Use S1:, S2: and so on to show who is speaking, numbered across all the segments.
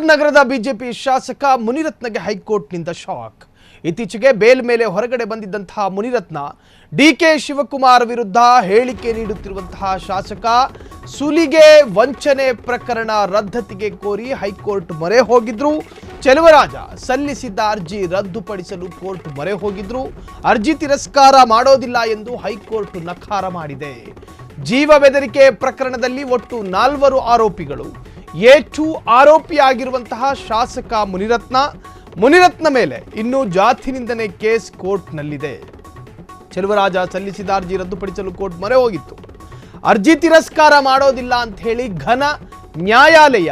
S1: ನಗರದ ಬಿಜೆಪಿ ಶಾಸಕ ಮುನಿರತ್ನಗೆ ಹೈಕೋರ್ಟ್ನಿಂದ ಶಾಕ್. ಇತ್ತೀಚೆಗೆ ಬೇಲ್ ಮೇಲೆ ಹೊರಗಡೆ ಬಂದಿದ್ದಂತಹ ಮುನಿರತ್ನ ಡಿಕೆ ಶಿವಕುಮಾರ್ ವಿರುದ್ಧ ಹೇಳಿಕೆ ನೀಡುತ್ತಿರುವಂತಹ ಶಾಸಕ ಸುಲಿಗೆ ವಂಚನೆ ಪ್ರಕರಣ ರದ್ದತಿಗೆ ಕೋರಿ ಹೈಕೋರ್ಟ್ ಮೊರೆ ಹೋಗಿದ್ರು. ಚೆಲುವರಾಜ ಸಲ್ಲಿಸಿದ್ದ ಅರ್ಜಿ ರದ್ದುಪಡಿಸಲು ಕೋರ್ಟ್ ಮೊರೆ ಹೋಗಿದ್ರು. ಅರ್ಜಿ ತಿರಸ್ಕಾರ ಮಾಡೋದಿಲ್ಲ ಎಂದು ಹೈಕೋರ್ಟ್ ನಕಾರ ಮಾಡಿದೆ. ಜೀವ ಬೆದರಿಕೆ ಪ್ರಕರಣದಲ್ಲಿ ಒಟ್ಟು 4 ಆರೋಪಿಗಳು. A2 ಆರೋಪಿಯಾಗಿರುವಂತಹ ಶಾಸಕ ಮುನಿರತ್ನ ಮೇಲೆ ಇನ್ನೂ ಜಾತಿ ನಿಂದನೆ ಕೇಸ್ ಕೋರ್ಟ್ನಲ್ಲಿದೆ. ಚೆಲುವರಾಜ ಸಲ್ಲಿಸಿದ ಅರ್ಜಿ ರದ್ದುಪಡಿಸಲು ಕೋರ್ಟ್ ಮೊರೆ ಹೋಗಿತ್ತು. ಅರ್ಜಿ ತಿರಸ್ಕಾರ ಮಾಡೋದಿಲ್ಲ ಅಂತ ಹೇಳಿ ಘನ ನ್ಯಾಯಾಲಯ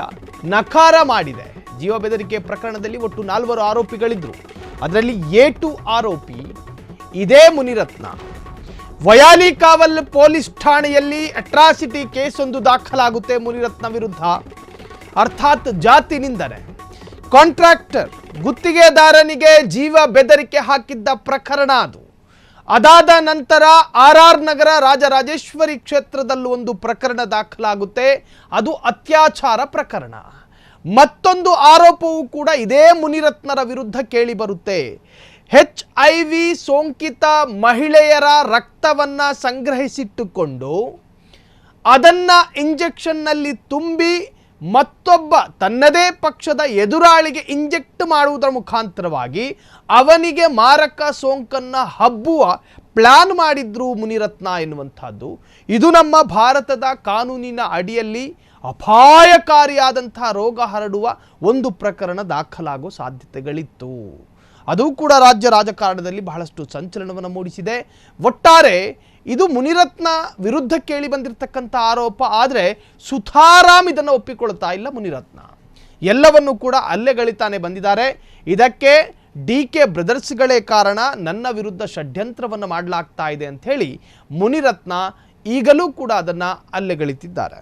S1: ನಕಾರ ಮಾಡಿದೆ. ಜೀವ ಬೆದರಿಕೆ ಪ್ರಕರಣದಲ್ಲಿ ಒಟ್ಟು 4 ಆರೋಪಿಗಳಿದ್ರು. ಅದರಲ್ಲಿ A2 ಆರೋಪಿ ಇದೇ ಮುನಿರತ್ನ. ವಯಾಲಿಕಾವಲ್ ಪೊಲೀಸ್ ಠಾಣೆಯಲ್ಲಿ ಅಟ್ರಾಸಿಟಿ ಕೇಸ್ ಒಂದು ದಾಖಲಾಗುತ್ತೆ ಮುನಿರತ್ನ ವಿರುದ್ಧ. ಅರ್ಥಾತ್ ಜಾತಿ ನಿಂದನೆ. ಕಾಂಟ್ರಾಕ್ಟರ್ ಗುತ್ತಿಗೆದಾರನಿಗೆ ಜೀವ ಬೆದರಿಕೆ ಹಾಕಿದ್ದ ಪ್ರಕರಣ ಅದು. ಅದಾದ ನಂತರ RR ನಗರ ರಾಜರಾಜೇಶ್ವರಿ ಕ್ಷೇತ್ರದಲ್ಲೂ ಒಂದು ಪ್ರಕರಣ ದಾಖಲಾಗುತ್ತೆ. ಅದು ಅತ್ಯಾಚಾರ ಪ್ರಕರಣ. ಮತ್ತೊಂದು ಆರೋಪವೂ ಕೂಡ ಇದೇ ಮುನಿರತ್ನರ ವಿರುದ್ಧ ಕೇಳಿ ಬರುತ್ತೆ. HIV ಸೋಂಕಿತ ಮಹಿಳೆಯರ ರಕ್ತವನ್ನು ಸಂಗ್ರಹಿಸಿಟ್ಟುಕೊಂಡು ಅದನ್ನು ಇಂಜೆಕ್ಷನ್ನಲ್ಲಿ ತುಂಬಿ ಮತ್ತೊಬ್ಬ ತನ್ನದೇ ಪಕ್ಷದ ಎದುರಾಳಿಗೆ ಇಂಜೆಕ್ಟ್ ಮಾಡುವುದರ ಮುಖಾಂತರವಾಗಿ ಅವನಿಗೆ ಮಾರಕ ಸೋಂಕನ್ನು ಹಬ್ಬುವ ಪ್ಲಾನ್ ಮಾಡಿದ್ರು ಮುನಿರತ್ನ ಎನ್ನುವಂಥದ್ದು. ಇದು ನಮ್ಮ ಭಾರತದ ಕಾನೂನಿನ ಅಡಿಯಲ್ಲಿ ಅಪಾಯಕಾರಿಯಾದಂತಹ ರೋಗ ಹರಡುವ ಒಂದು ಪ್ರಕರಣ ದಾಖಲಾಗುವ ಸಾಧ್ಯತೆಗಳಿತ್ತು. ಅದು ಕೂಡ ರಾಜ್ಯ ರಾಜಕಾರಣದಲ್ಲಿ ಬಹಳಷ್ಟು ಸಂಚಲನವನ್ನು ಮೂಡಿಸಿದೆ. ಒಟ್ಟಾರೆ ಇದು ಮುನಿರತ್ನ ವಿರುದ್ಧ ಕೇಳಿ ಬಂದಿರತಕ್ಕಂಥ ಆರೋಪ. ಆದರೆ ಸುತಾರಾಮ್ ಇದನ್ನು ಒಪ್ಪಿಕೊಳ್ತಾ ಇಲ್ಲ ಮುನಿರತ್ನ. ಎಲ್ಲವನ್ನೂ ಕೂಡ ಅಲ್ಲೆಗಳಿತಾನೆ ಬಂದಿದ್ದಾರೆ. ಇದಕ್ಕೆ DK ಬ್ರದರ್ಸ್ಗಳೇ ಕಾರಣ, ನನ್ನ ವಿರುದ್ಧ ಷಡ್ಯಂತ್ರವನ್ನು ಮಾಡಲಾಗ್ತಾ ಇದೆ ಅಂತ ಹೇಳಿ ಮುನಿರತ್ನ ಈಗಲೂ ಕೂಡ ಅದನ್ನು ಅಲ್ಲೆಗಳಿತಿದ್ದಾರೆ.